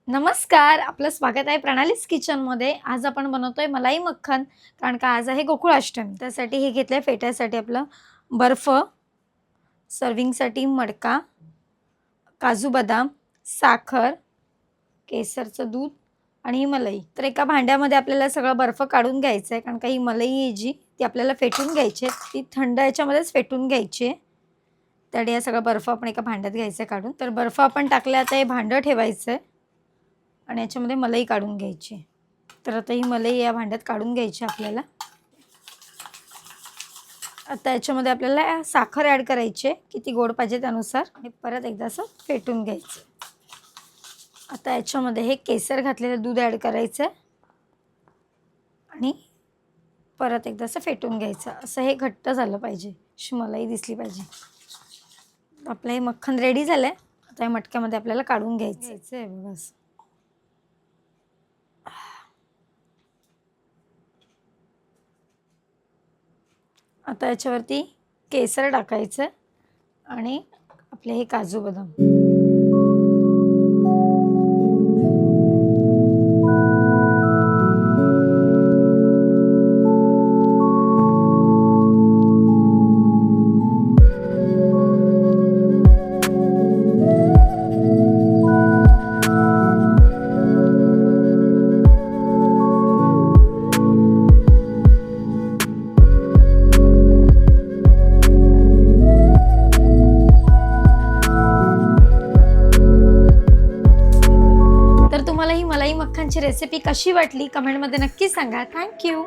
नमस्कार, आपलं स्वागत आहे प्रणालीज किचनमध्ये. आज आपण बनवतोय मलाई मक्खन, कारण का आज आहे गोकुळाष्टमी. त्यासाठी हे घेतलंय फेटायसाठी आपलं बर्फ, सर्विंगसाठी मडका, काजू बदाम, साखर, केसरचं दूध आणि ही मलाई. तर एका भांड्यामध्ये आपल्याला सगळं बर्फ काढून घ्यायचं आहे, कारण का ही मलाई आहे जी ती आपल्याला फेटून घ्यायची आहे. ती थंड याच्यामध्येच फेटून घ्यायची आहे. त्यासाठी हा सगळा बर्फ आपण एका भांड्यात घ्यायचा आहे काढून. तर बर्फ आपण टाकले, आता हे भांडं ठेवायचं आहे आणि याच्यामध्ये मलाई काढून घ्यायची. तर आता ही मलाई या भांड्यात काढून घ्यायची आपल्याला. आता याच्यामध्ये आपल्याला साखर ॲड करायची आहे, किती गोड पाहिजे त्यानुसार, आणि परत एकदा असं फेटून घ्यायचं. आता याच्यामध्ये हे केसर घातलेलं दूध ॲड करायचं आणि परत एकदा असं फेटून घ्यायचं. असं हे घट्ट झालं पाहिजे, अशी मलाई दिसली पाहिजे. आपलं हे मक्खन रेडी झालं आहे. आता या मटक्यामध्ये आपल्याला काढून घ्यायचं आहे बस. आता याच्यावरती केसर टाकायचं आणि आपले हे काजू बदाम. तुम्हाला ही मलाई मक्खनची रेसिपी कशी वाटली कमेंटमध्ये नक्की सांगा. थँक्यू.